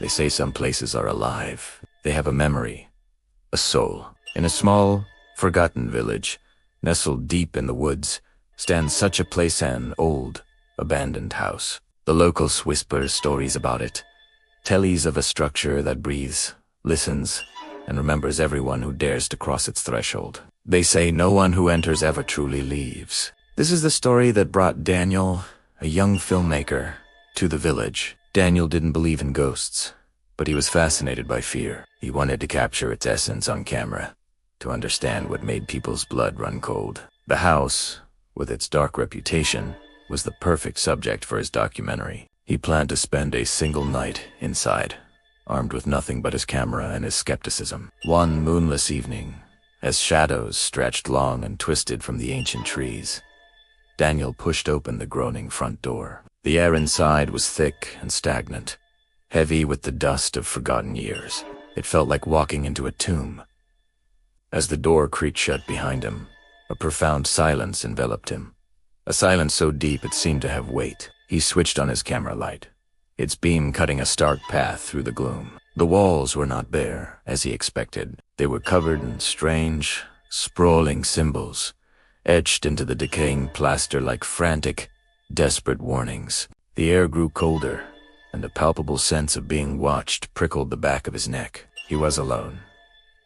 They say some places are alive. They have a memory, a soul. In a small, forgotten village, nestled deep in the woods, stands such a place, an old, abandoned house. The locals whisper stories about it, tellies of a structure that breathes, listens, and remembers everyone who dares to cross its threshold. They say no one who enters ever truly leaves. This is the story that brought Daniel, a young filmmaker, to the village. Daniel didn't believe in ghosts, but he was fascinated by fear. He wanted to capture its essence on camera, to understand what made people's blood run cold. The house, with its dark reputation, was the perfect subject for his documentary. He planned to spend a single night inside, armed with nothing but his camera and his skepticism. One moonless evening, as shadows stretched long and twisted from the ancient trees, Daniel pushed open the groaning front door. The air inside was thick and stagnant, heavy with the dust of forgotten years. It felt like walking into a tomb. As the door creaked shut behind him, a profound silence enveloped him. A silence so deep it seemed to have weight. He switched on his camera light, its beam cutting a stark path through the gloom. The walls were not bare, as he expected. They were covered in strange, sprawling symbols, etched into the decaying plaster like frantic, desperate warnings. The air grew colder, and a palpable sense of being watched prickled the back of his neck. He was alone,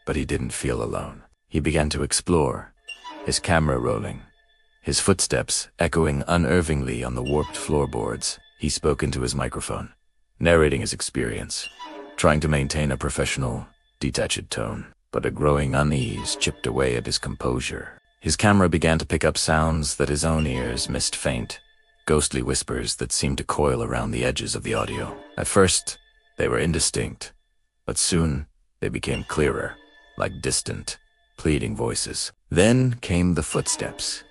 but he didn't feel alone. He began to explore, his camera rolling, his footsteps echoing unervingly on the warped floorboards. He spoke into his microphone, narrating his experience, trying to maintain a professional, detached tone. But a growing unease chipped away at his composure. His camera began to pick up sounds that his own ears missed, faint, ghostly whispers that seemed to coil around the edges of the audio. At first, they were indistinct, but soon they became clearer, like distant, pleading voices. Then came the footsteps.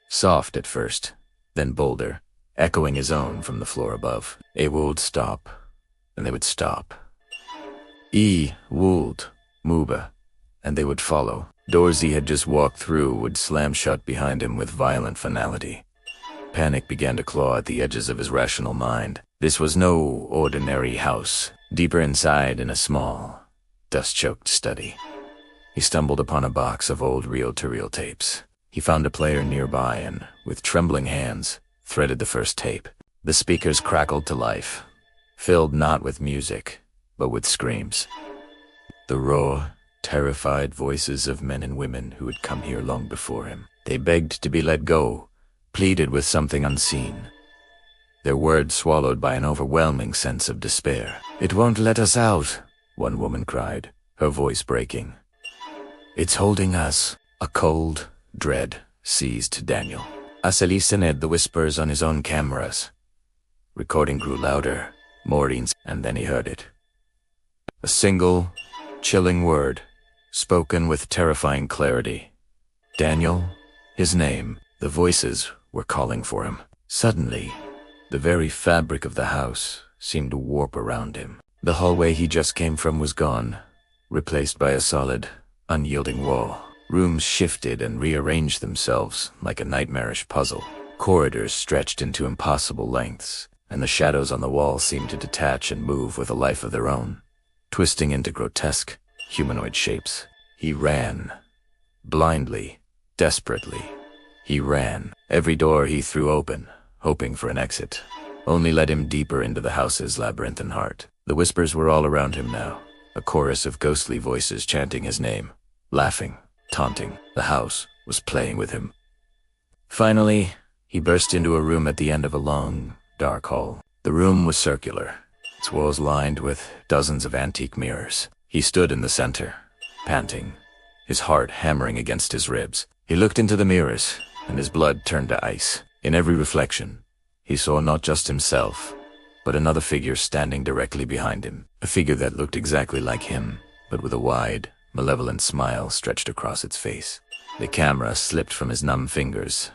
Soft at first, then bolder, echoing his own from the floor above. A would stop, and they would stop. Would, Muba, and they would follow. Doors he had just walked through would slam shut behind him with violent finality. Panic began to claw at the edges of his rational mind. This was no ordinary house. Deeper inside, in a small, dust-choked study, he stumbled upon a box of old reel-to-reel tapes. He found a player nearby and, with trembling hands, threaded the first tape. The speakers crackled to life, filled not with music, but with screams. The raw, terrified voices of men and women who had come here long before him. They begged to be let go, pleaded with something unseen, their words swallowed by an overwhelming sense of despair. "It won't let us out," one woman cried, her voice breaking. "It's holding us." A cold dread seized Daniel. As he listened, the whispers on his own cameras. Recording grew louder, more intense, and then he heard it. A single, chilling word, spoken with terrifying clarity. Daniel, his name. The voices were calling for him. Suddenly, the very fabric of the house seemed to warp around him. The hallway he just came from was gone, replaced by a solid, unyielding wall. Rooms shifted and rearranged themselves like a nightmarish puzzle. Corridors stretched into impossible lengths, and the shadows on the wall seemed to detach and move with a life of their own, twisting into grotesque, humanoid shapes. He ran. Blindly, desperately. He ran. Every door he threw open, hoping for an exit, only led him deeper into the house's labyrinthine heart. The whispers were all around him now, a chorus of ghostly voices chanting his name, laughing, taunting. The house was playing with him. Finally, he burst into a room at the end of a long, dark hall. The room was circular, its walls lined with dozens of antique mirrors. He stood in the center, panting, his heart hammering against his ribs. He looked into the mirrors, and his blood turned to ice. In every reflection, he saw not just himself, but another figure standing directly behind him. A figure that looked exactly like him, but with a wide, malevolent smile stretched across its face. The camera slipped from his numb fingers,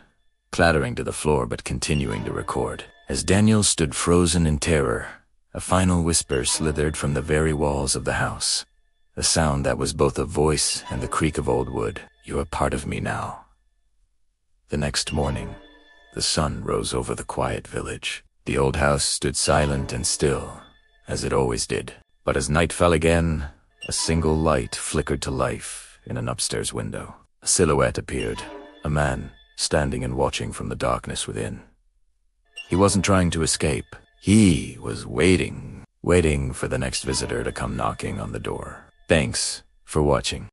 clattering to the floor but continuing to record. As Daniel stood frozen in terror, a final whisper slithered from the very walls of the house, a sound that was both a voice and the creak of old wood. "You are part of me now." The next morning, the sun rose over the quiet village. The old house stood silent and still, as it always did. But as night fell again, a single light flickered to life in an upstairs window. A silhouette appeared, a man standing and watching from the darkness within. He wasn't trying to escape. He was waiting for the next visitor to come knocking on the door. Thanks for watching.